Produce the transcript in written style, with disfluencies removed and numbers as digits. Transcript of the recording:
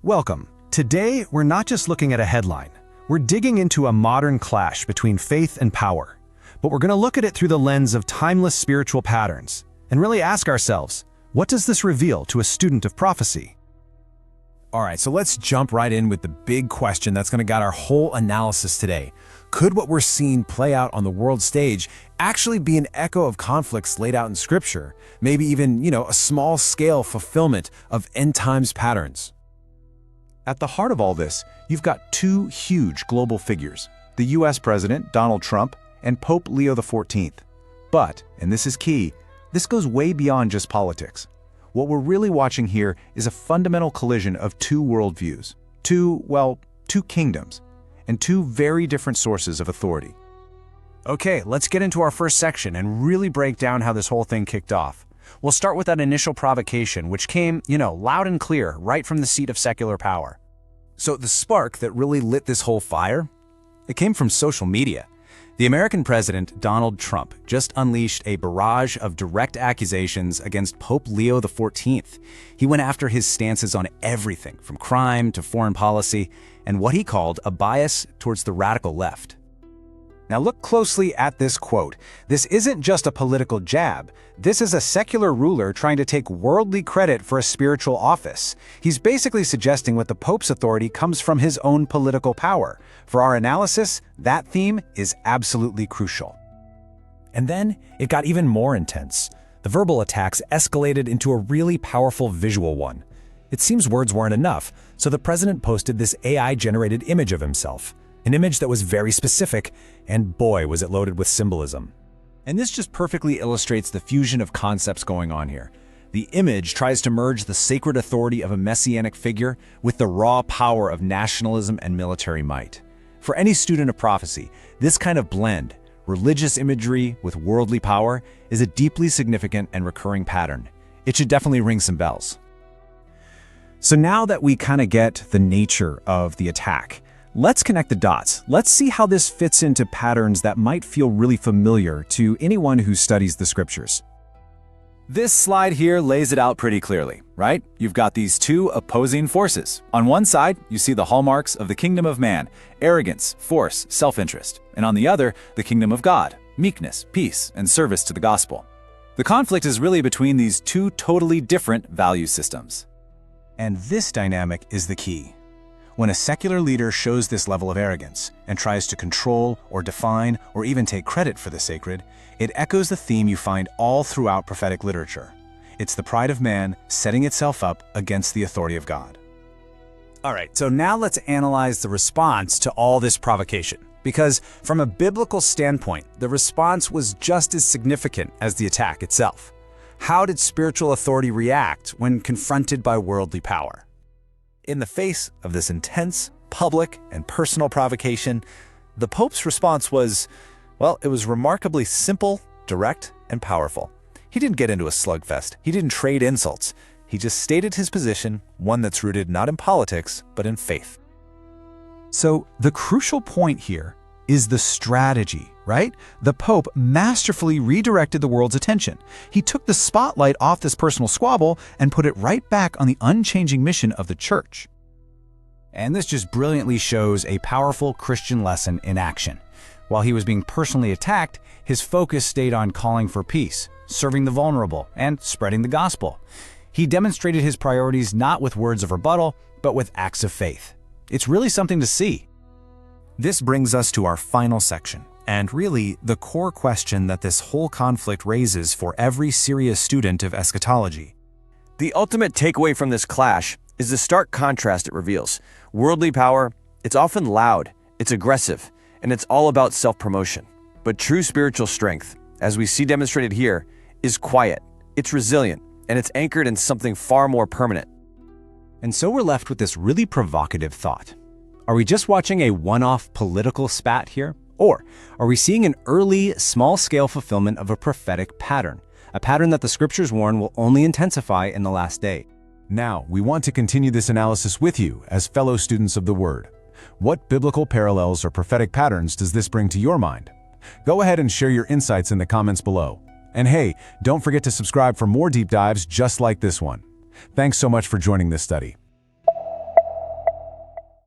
Welcome. Today, we're not just looking at a headline. We're digging into a modern clash between faith and power. But we're going to look at it through the lens of timeless spiritual patterns and really ask ourselves, what does this reveal to a student of prophecy? All right, so let's jump right in with the big question that's going to guide our whole analysis today. Could what we're seeing play out on the world stage actually be an echo of conflicts laid out in Scripture? Maybe even, a small-scale fulfillment of end-times patterns? At the heart of all this, you've got two huge global figures, the US President, Donald Trump, and Pope Leo XIV. But, and this is key, this goes way beyond just politics. What we're really watching here is a fundamental collision of two worldviews, two kingdoms, and two very different sources of authority. Okay, let's get into our first section and really break down how this whole thing kicked off. We'll start with that initial provocation, which came, loud and clear, right from the seat of secular power. So the spark that really lit this whole fire, it came from social media. The American president, Donald Trump, just unleashed a barrage of direct accusations against Pope Leo XIV. He went after his stances on everything, from crime to foreign policy, and what he called a bias towards the radical left. Now look closely at this quote. This isn't just a political jab. This is a secular ruler trying to take worldly credit for a spiritual office. He's basically suggesting what the Pope's authority comes from his own political power. For our analysis, that theme is absolutely crucial. And then it got even more intense. The verbal attacks escalated into a really powerful visual one. It seems words weren't enough, so the president posted this AI-generated image of himself. An image that was very specific, and boy, was it loaded with symbolism. And this just perfectly illustrates the fusion of concepts going on here. The image tries to merge the sacred authority of a messianic figure with the raw power of nationalism and military might. For any student of prophecy, this kind of blend, religious imagery with worldly power, is a deeply significant and recurring pattern. It should definitely ring some bells. So now that we kind of get the nature of the attack, let's connect the dots. Let's see how this fits into patterns that might feel really familiar to anyone who studies the scriptures. This slide here lays it out pretty clearly, right? You've got these two opposing forces. On one side, you see the hallmarks of the kingdom of man, arrogance, force, self-interest. And on the other, the kingdom of God, meekness, peace, and service to the gospel. The conflict is really between these two totally different value systems. And this dynamic is the key. When a secular leader shows this level of arrogance and tries to control or define or even take credit for the sacred, it echoes the theme you find all throughout prophetic literature. It's the pride of man setting itself up against the authority of God. All right, so now let's analyze the response to all this provocation. Because from a biblical standpoint, the response was just as significant as the attack itself. How did spiritual authority react when confronted by worldly power? In the face of this intense, public, and personal provocation, the Pope's response was, it was remarkably simple, direct, and powerful. He didn't get into a slugfest. He didn't trade insults. He just stated his position, one that's rooted not in politics, but in faith. So the crucial point here is the strategy, right? The Pope masterfully redirected the world's attention. He took the spotlight off this personal squabble and put it right back on the unchanging mission of the Church. And this just brilliantly shows a powerful Christian lesson in action. While he was being personally attacked, his focus stayed on calling for peace, serving the vulnerable, and spreading the gospel. He demonstrated his priorities not with words of rebuttal, but with acts of faith. It's really something to see. This brings us to our final section, and really the core question that this whole conflict raises for every serious student of eschatology. The ultimate takeaway from this clash is the stark contrast it reveals. Worldly power, it's often loud, it's aggressive, and it's all about self-promotion. But true spiritual strength, as we see demonstrated here, is quiet, it's resilient, and it's anchored in something far more permanent. And so we're left with this really provocative thought. Are we just watching a one-off political spat here? Or are we seeing an early, small-scale fulfillment of a prophetic pattern? A pattern that the scriptures warn will only intensify in the last day. Now, we want to continue this analysis with you as fellow students of the Word. What biblical parallels or prophetic patterns does this bring to your mind? Go ahead and share your insights in the comments below. And hey, don't forget to subscribe for more deep dives just like this one. Thanks so much for joining this study.